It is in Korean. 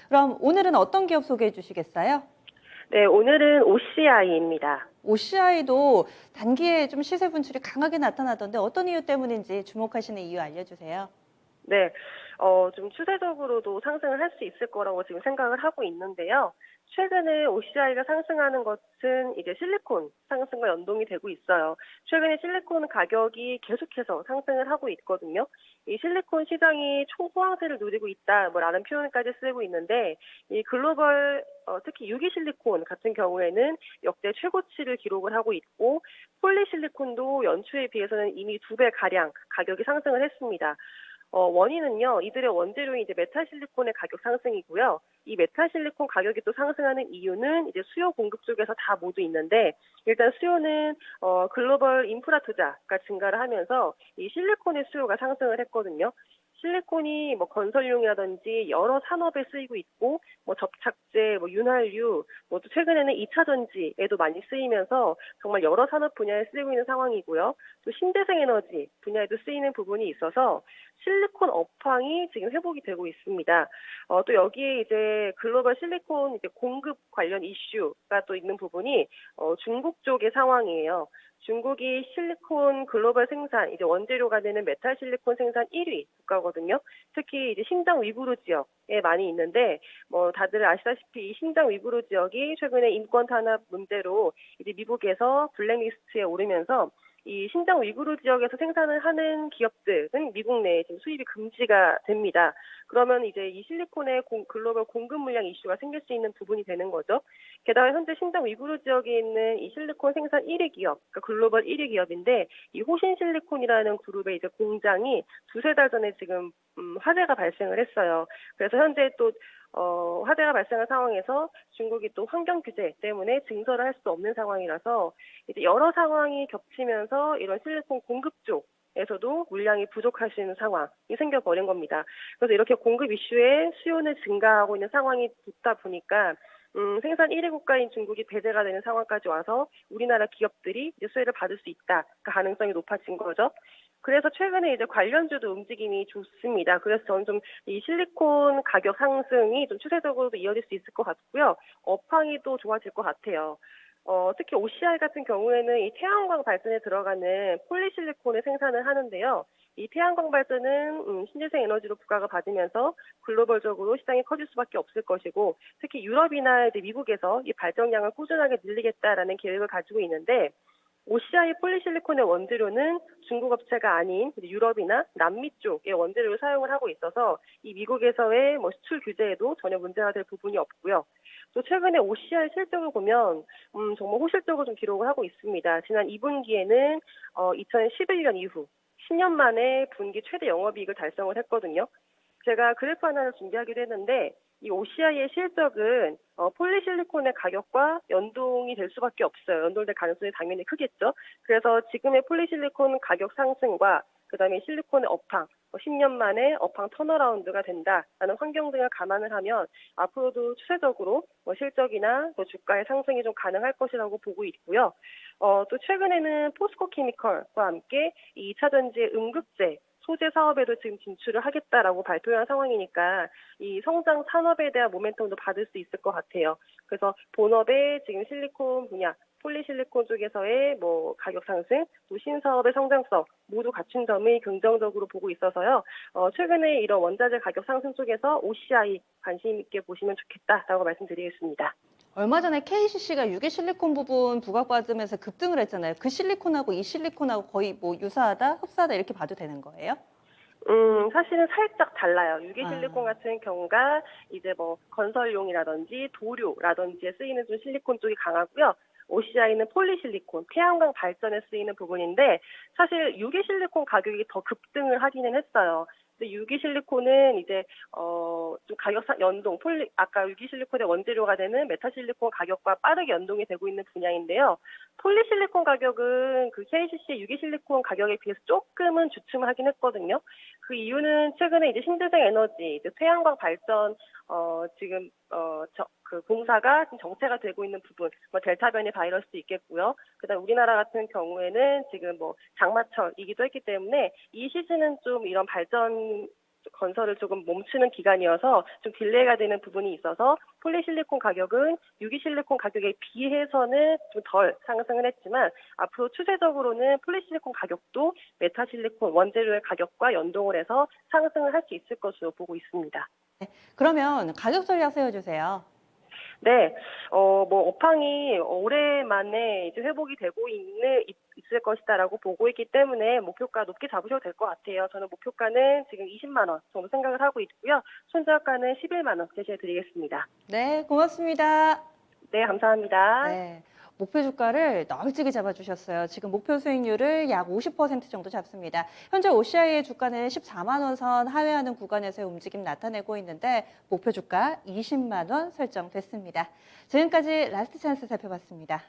그럼 오늘은 어떤 기업 소개해 주시겠어요? 네, 오늘은 OCI입니다. OCI도 단기에 좀 시세 분출이 강하게 나타나던데 어떤 이유 때문인지 주목하시는 이유 알려주세요. 네, 좀 추세적으로도 상승을 할 수 있을 거라고 지금 생각을 하고 있는데요. 최근에 OCI가 상승하는 것은 이제 실리콘 상승과 연동이 되고 있어요. 최근에 실리콘 가격이 계속해서 상승을 하고 있거든요. 이 실리콘 시장이 초호황세를 누리고 있다, 라는 표현까지 쓰고 있는데, 이 글로벌, 특히 유기 실리콘 같은 경우에는 역대 최고치를 기록을 하고 있고, 폴리실리콘도 연초에 비해서는 이미 2배 가량 가격이 상승을 했습니다. 원인은요, 이들의 원재료인 이제 메탈실리콘의 가격 상승이고요. 이 메탈실리콘 가격이 또 상승하는 이유는 이제 수요 공급 쪽에서 다 모두 있는데, 일단 수요는, 글로벌 인프라 투자가 증가를 하면서 이 실리콘의 수요가 상승을 했거든요. 실리콘이 뭐 건설용이라든지 여러 산업에 쓰이고 있고, 뭐 접착제, 뭐 윤활유, 뭐 또 최근에는 2차 전지에도 많이 쓰이면서 정말 여러 산업 분야에 쓰이고 있는 상황이고요. 또 신재생 에너지 분야에도 쓰이는 부분이 있어서 실리콘 업황이 지금 회복이 되고 있습니다. 또 여기에 이제 글로벌 실리콘 이제 공급 관련 이슈가 또 있는 부분이 중국 쪽의 상황이에요. 중국이 실리콘 글로벌 생산, 이제 원재료가 되는 메탈 실리콘 생산 1위 국가거든요. 특히 이제 신장 위구르 지역에 많이 있는데, 뭐 다들 아시다시피 이 신장 위구르 지역이 최근에 인권 탄압 문제로 이제 미국에서 블랙리스트에 오르면서 이 신장 위구르 지역에서 생산을 하는 기업들은 미국 내에 지금 수입이 금지가 됩니다. 그러면 이제 이 실리콘의 글로벌 공급 물량 이슈가 생길 수 있는 부분이 되는 거죠. 게다가 현재 신장 위구르 지역에 있는 이 실리콘 생산 1위 기업, 그러니까 글로벌 1위 기업인데, 이 호신 실리콘이라는 그룹의 이제 공장이 두세 달 전에 지금 화재가 발생을 했어요. 그래서 현재 또 화재가 발생한 상황에서 중국이 또 환경 규제 때문에 증설을 할 수 없는 상황이라서 이제 여러 상황이 겹치면서 이런 실리콘 공급 쪽에서도 물량이 부족할 수 있는 상황이 생겨버린 겁니다. 그래서 이렇게 공급 이슈에 수요는 증가하고 있는 상황이 붙다 보니까 생산 1위 국가인 중국이 배제가 되는 상황까지 와서 우리나라 기업들이 이제 수혜를 받을 수 있다. 그 가능성이 높아진 거죠. 그래서 최근에 이제 관련주도 움직임이 좋습니다. 그래서 저는 좀 이 실리콘 가격 상승이 좀 추세적으로도 이어질 수 있을 것 같고요. 업황이 또 좋아질 것 같아요. 특히 OCI 같은 경우에는 이 태양광 발전에 들어가는 폴리실리콘을 생산을 하는데요. 이 태양광 발전은 신재생 에너지로 부과가 받으면서 글로벌적으로 시장이 커질 수밖에 없을 것이고, 특히 유럽이나 이제 미국에서 이 발전량을 꾸준하게 늘리겠다라는 계획을 가지고 있는데, OCI 폴리실리콘의 원재료는 중국 업체가 아닌 유럽이나 남미 쪽의 원재료를 사용을 하고 있어서 이 미국에서의 뭐 수출 규제에도 전혀 문제가 될 부분이 없고요. 또 최근에 OCI 실적을 보면 정말 호실적으로 좀 기록을 하고 있습니다. 지난 2분기에는 2011년 이후 10년 만에 분기 최대 영업이익을 달성을 했거든요. 제가 그래프 하나를 준비하기도 했는데, 이 OCI의 실적은 폴리실리콘의 가격과 연동이 될 수밖에 없어요. 연동될 가능성이 당연히 크겠죠. 그래서 지금의 폴리실리콘 가격 상승과 그다음에 실리콘의 업황, 10년 만에 업황 턴어라운드가 된다라는 환경 등을 감안을 하면 앞으로도 추세적으로 실적이나 또 주가의 상승이 좀 가능할 것이라고 보고 있고요. 또 최근에는 포스코 케미컬과 함께 이 2차 전지의 음극재 소재 사업에도 지금 진출을 하겠다라고 발표한 상황이니까 이 성장 산업에 대한 모멘텀도 받을 수 있을 것 같아요. 그래서 본업의 지금 실리콘 분야, 폴리실리콘 쪽에서의 뭐 가격 상승, 또 신사업의 성장성 모두 갖춘 점이 긍정적으로 보고 있어서요. 최근에 이런 원자재 가격 상승 쪽에서 OCI 관심 있게 보시면 좋겠다라고 말씀드리겠습니다. 얼마 전에 KCC가 유기 실리콘 부분 부각받으면서 급등을 했잖아요. 그 실리콘하고 이 실리콘하고 거의 뭐 유사하다, 흡사하다 이렇게 봐도 되는 거예요? 사실은 살짝 달라요. 유기 실리콘 아, 같은 경우가 이제 뭐 건설용이라든지 도료라든지에 쓰이는 좀 실리콘 쪽이 강하고요. OCI는 폴리실리콘, 태양광 발전에 쓰이는 부분인데, 사실 유기 실리콘 가격이 더 급등을 하기는 했어요. 근데 유기 실리콘은 이제 좀 연동, 아까 유기 실리콘의 원재료가 되는 메타실리콘 가격과 빠르게 연동이 되고 있는 분야인데요. 폴리실리콘 가격은 그 KCC의 유기 실리콘 가격에 비해서 조금은 주춤을 하긴 했거든요. 그 이유는 최근에 이제 신재생 에너지, 이제 태양광 발전, 지금, 그 공사가 지금 정체가 되고 있는 부분, 뭐 델타 변이 바이러스도 있겠고요. 그다음 우리나라 같은 경우에는 지금 뭐 장마철이기도 했기 때문에 이 시즌은 좀 이런 발전 건설을 조금 멈추는 기간이어서 좀 딜레이가 되는 부분이 있어서 폴리실리콘 가격은 유기실리콘 가격에 비해서는 좀 덜 상승을 했지만 앞으로 추세적으로는 폴리실리콘 가격도 메타실리콘 원재료의 가격과 연동을 해서 상승을 할 수 있을 것으로 보고 있습니다. 그러면 가격 전략 세워주세요. 네, 업황이 오랜만에 이제 회복이 되고 있을 것이다라고 보고 있기 때문에 목표가 높게 잡으셔도 될 것 같아요. 저는 목표가는 지금 20만 원 정도 생각을 하고 있고요. 손절가는 11만 원 제시해 드리겠습니다. 네, 고맙습니다. 네, 감사합니다. 네, 목표 주가를 널찍이 잡아주셨어요. 지금 목표 수익률을 약 50% 정도 잡습니다. 현재 OCI의 주가는 14만 원 선 하회하는 구간에서의 움직임 나타내고 있는데 목표 주가 20만 원 설정됐습니다. 지금까지 라스트 찬스 살펴봤습니다.